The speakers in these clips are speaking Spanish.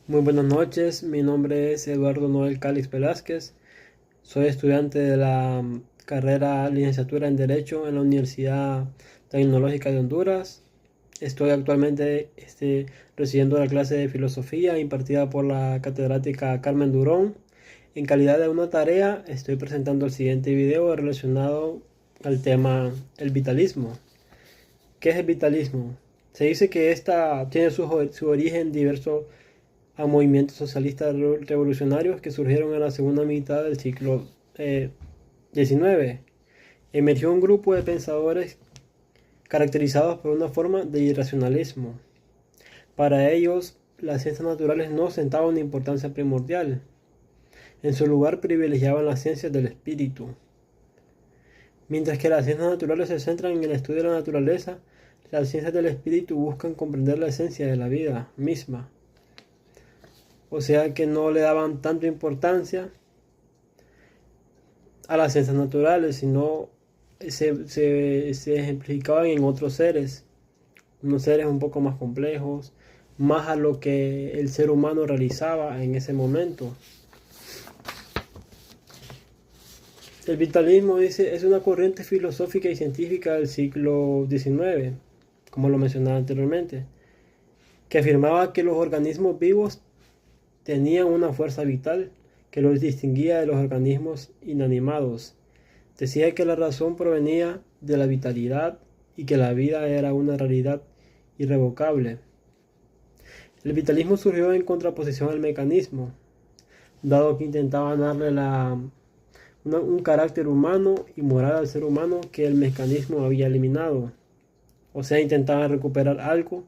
Muy buenas noches, mi nombre es Eduardo Noel Calix Velázquez, soy estudiante de la carrera licenciatura en Derecho en la Universidad Tecnológica de Honduras. Estoy actualmente recibiendo la clase de filosofía impartida por la catedrática Carmen Durón. En calidad de una tarea, estoy presentando el siguiente video relacionado al tema el vitalismo. ¿Qué es el vitalismo? Se dice que esta tiene su origen diverso a movimientos socialistas revolucionarios que surgieron en la segunda mitad del siglo XIX. Emergió un grupo de pensadores caracterizados por una forma de irracionalismo. Para ellos, las ciencias naturales no ostentaban una importancia primordial. En su lugar privilegiaban las ciencias del espíritu. Mientras que las ciencias naturales se centran en el estudio de la naturaleza, las ciencias del espíritu buscan comprender la esencia de la vida misma. O sea que no le daban tanta importancia a las ciencias naturales, sino se ejemplificaban en otros seres, unos seres un poco más complejos, más a lo que el ser humano realizaba en ese momento. El vitalismo, dice, es una corriente filosófica y científica del siglo XIX, como lo mencionaba anteriormente, que afirmaba que los organismos vivos tenían una fuerza vital que los distinguía de los organismos inanimados. Decía que la razón provenía de la vitalidad y que la vida era una realidad irrevocable. El vitalismo surgió en contraposición al mecanismo, dado que intentaba darle un carácter humano y moral al ser humano que el mecanismo había eliminado. O sea, intentaba recuperar algo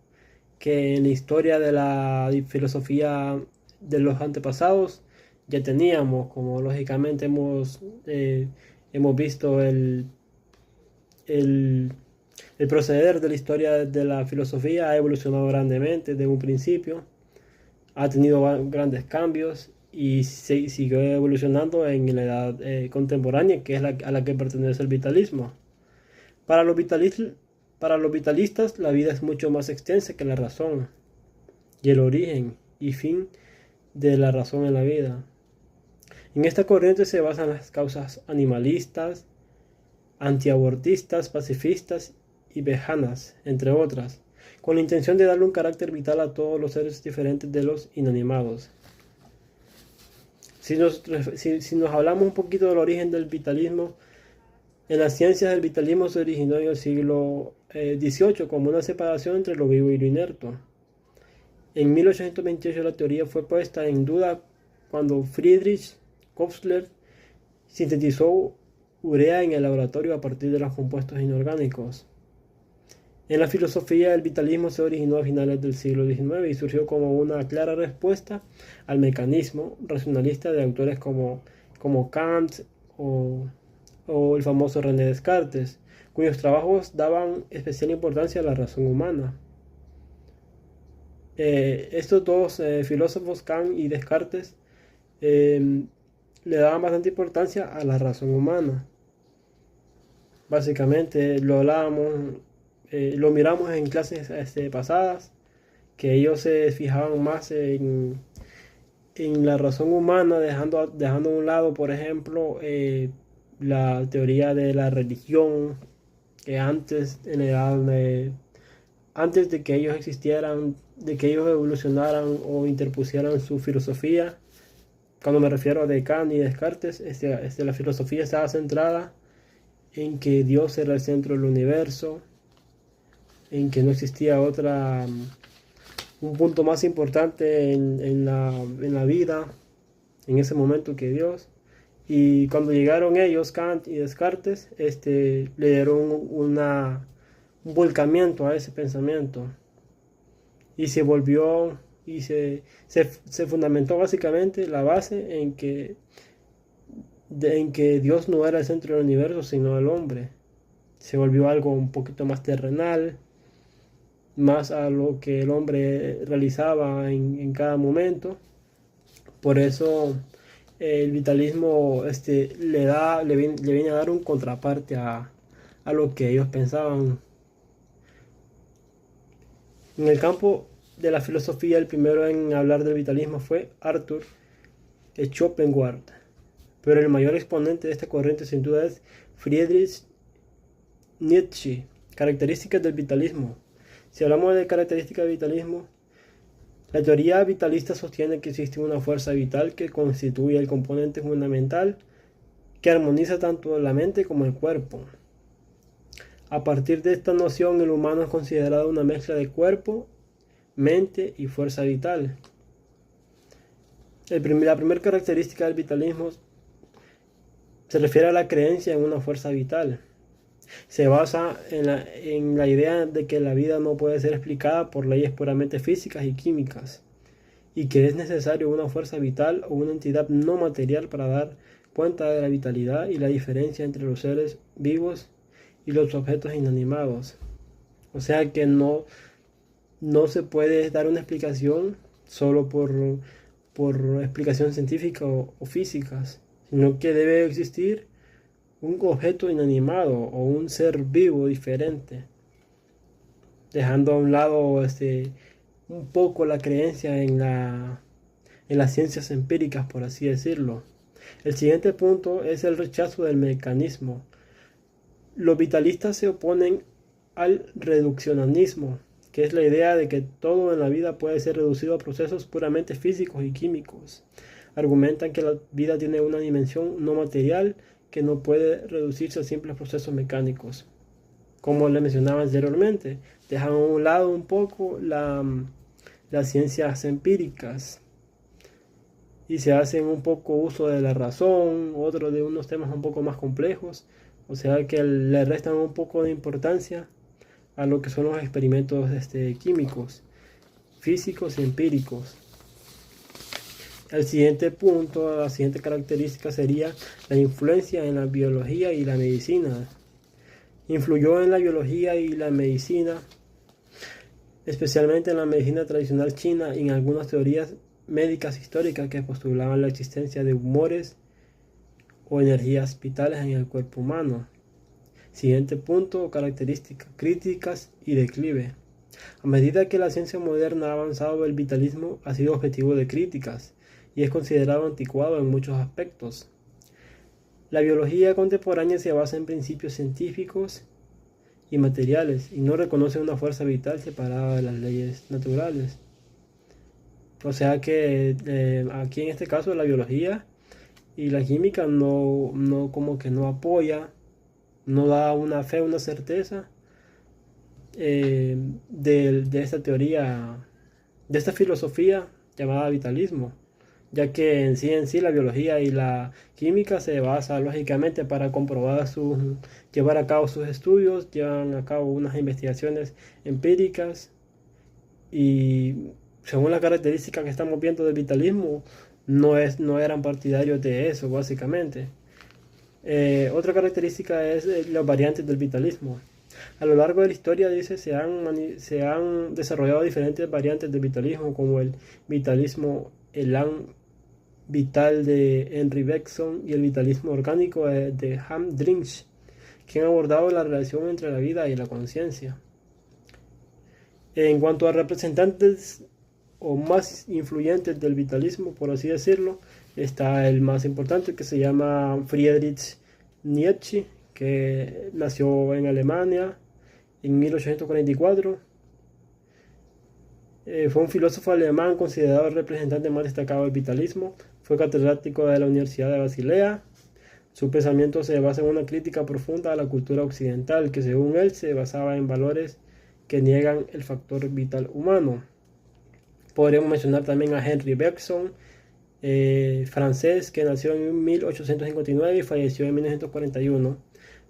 que en la historia de la filosofía de los antepasados ya teníamos, como lógicamente hemos visto el, el proceder de la historia de la filosofía ha evolucionado grandemente desde un principio, ha tenido grandes cambios y siguió evolucionando en la edad contemporánea, que es a la que pertenece el vitalismo. Para los, para los vitalistas, la vida es mucho más extensa que la razón y el origen y fin de la razón en la vida. En esta corriente se basan las causas animalistas, antiabortistas, pacifistas y veganas, entre otras, con la intención de darle un carácter vital a todos los seres diferentes de los inanimados. Si nos hablamos un poquito del origen del vitalismo, en las ciencias el vitalismo se originó en el siglo XVIII como una separación entre lo vivo y lo inerte. En 1828 la teoría fue puesta en duda cuando Friedrich Köstler sintetizó urea en el laboratorio a partir de los compuestos inorgánicos. En la filosofía, el vitalismo se originó a finales del siglo XIX y surgió como una clara respuesta al mecanismo racionalista de autores como Kant o el famoso René Descartes, cuyos trabajos daban especial importancia a la razón humana. Estos dos filósofos, Kant y Descartes, le daban bastante importancia a la razón humana. Básicamente lo hablábamos, lo miramos en clases pasadas, que ellos se fijaban más en la razón humana, dejando a un lado, por ejemplo, la teoría de la religión, que antes, antes de que ellos existieran, de que ellos evolucionaran o interpusieran su filosofía, cuando me refiero a Kant y Descartes, la filosofía estaba centrada en que Dios era el centro del universo, en que no existía un punto más importante en la vida en ese momento que Dios. Y cuando llegaron ellos, Kant y Descartes, le dieron un volcamiento a ese pensamiento y se volvió y se fundamentó básicamente la base en que Dios no era el centro del universo, sino el hombre. Se volvió algo un poquito más terrenal, más a lo que el hombre realizaba en cada momento. Por eso el vitalismo le viene a dar un contraparte a lo que ellos pensaban. En el campo de la filosofía, el primero en hablar del vitalismo fue Arthur Schopenhauer, pero el mayor exponente de esta corriente sin duda es Friedrich Nietzsche. Características del vitalismo. Si hablamos de características del vitalismo, la teoría vitalista sostiene que existe una fuerza vital que constituye el componente fundamental que armoniza tanto la mente como el cuerpo. A partir de esta noción, el humano es considerado una mezcla de cuerpo, mente y fuerza vital. La primera característica del vitalismo se refiere a la creencia en una fuerza vital. Se basa en la idea de que la vida no puede ser explicada por leyes puramente físicas y químicas, y que es necesario una fuerza vital o una entidad no material para dar cuenta de la vitalidad y la diferencia entre los seres vivos y los objetos inanimados. O sea que no se puede dar una explicación solo por explicación científica o físicas, sino que debe existir un objeto inanimado o un ser vivo diferente, dejando a un lado un poco la creencia en las ciencias empíricas, por así decirlo. El siguiente punto es el rechazo del mecanismo. Los vitalistas se oponen al reduccionismo, que es la idea de que todo en la vida puede ser reducido a procesos puramente físicos y químicos. Argumentan que la vida tiene una dimensión no material que no puede reducirse a simples procesos mecánicos. Como le mencionaba anteriormente, dejan a un lado un poco las ciencias empíricas y se hacen un poco uso de la razón, otro de unos temas un poco más complejos, o sea que le restan un poco de importancia a lo que son los experimentos químicos, físicos y empíricos. El siguiente punto, la siguiente característica sería la influencia en la biología y la medicina. Influyó en la biología y la medicina, especialmente en la medicina tradicional china y en algunas teorías médicas históricas que postulaban la existencia de humores o energías vitales en el cuerpo humano. Siguiente punto, características críticas y declive. A medida que la ciencia moderna ha avanzado, el vitalismo ha sido objetivo de críticas y es considerado anticuado en muchos aspectos. La biología contemporánea se basa en principios científicos y materiales y no reconoce una fuerza vital separada de las leyes naturales. O sea que aquí en este caso la biología y la química no como que no apoya, no da una fe, una certeza de esta teoría, de esta filosofía llamada vitalismo, ya que en sí la biología y la química se basa lógicamente para llevar a cabo sus estudios, llevan a cabo unas investigaciones empíricas y según las características que estamos viendo del vitalismo, no eran partidarios de eso, básicamente. Otra característica es las variantes del vitalismo. A lo largo de la historia, dice, se han desarrollado diferentes variantes del vitalismo, como el vitalismo elan vital de Henry Bergson y el vitalismo orgánico de Hans Drinch, que han abordado la relación entre la vida y la conciencia. En cuanto a representantes o más influyentes del vitalismo, por así decirlo, está el más importante, que se llama Friedrich Nietzsche, que nació en Alemania en 1844. Fue un filósofo alemán considerado el representante más destacado del vitalismo. Fue catedrático de la Universidad de Basilea. Su pensamiento se basa en una crítica profunda a la cultura occidental, que según él se basaba en valores que niegan el factor vital humano. Podríamos mencionar también a Henry Bergson, francés, que nació en 1859 y falleció en 1941.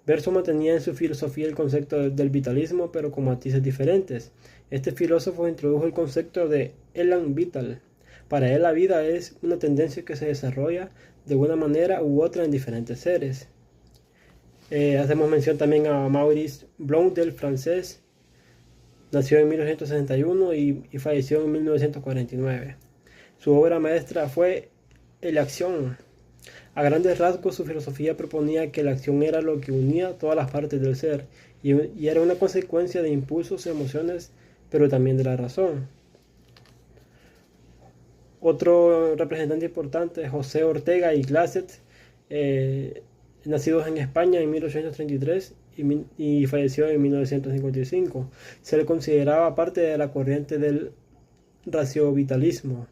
Bergson mantenía en su filosofía el concepto del vitalismo, pero con matices diferentes. Este filósofo introdujo el concepto de elan vital. Para él la vida es una tendencia que se desarrolla de una manera u otra en diferentes seres. Hacemos mención también a Maurice Blondel, francés. Nació en 1961 y falleció en 1949. Su obra maestra fue La acción. A grandes rasgos, su filosofía proponía que la acción era lo que unía todas las partes del ser y era una consecuencia de impulsos, emociones, pero también de la razón. Otro representante importante es José Ortega y Gasset, nacidos en España en 1833 y falleció en 1955. Se le consideraba parte de la corriente del raciovitalismo.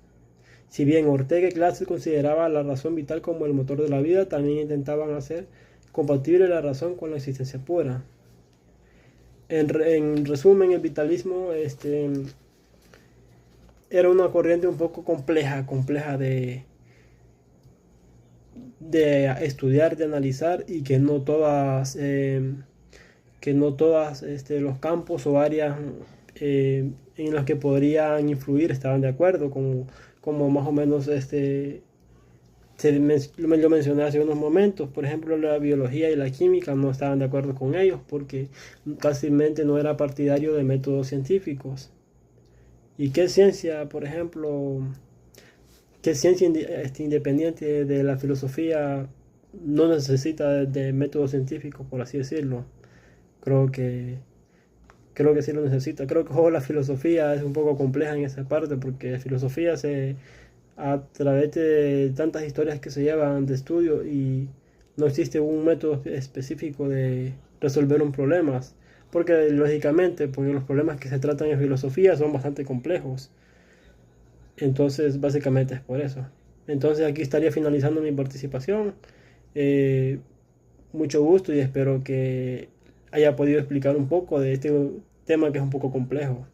Si bien Ortega y Gasset consideraba la razón vital como el motor de la vida, también intentaban hacer compatible la razón con la existencia pura. En resumen, el vitalismo era una corriente un poco compleja de estudiar, de analizar, y que no todas los campos o áreas en los que podrían influir estaban de acuerdo, como más o menos lo mencioné hace unos momentos. Por ejemplo, la biología y la química no estaban de acuerdo con ellos porque casi no era partidario de métodos científicos. ¿Y qué ciencia, por ejemplo, qué ciencia independiente de la filosofía no necesita de métodos científicos, por así decirlo? Creo que, creo que sí lo necesita. Creo que la filosofía es un poco compleja en esa parte porque la filosofía a través de tantas historias que se llevan de estudio y no existe un método específico de resolver un problema. Porque lógicamente, porque los problemas que se tratan en filosofía son bastante complejos. Entonces, básicamente es por eso. Entonces, aquí estaría finalizando mi participación. Eh, Mucho gusto y espero que haya podido explicar un poco de este tema que es un poco complejo.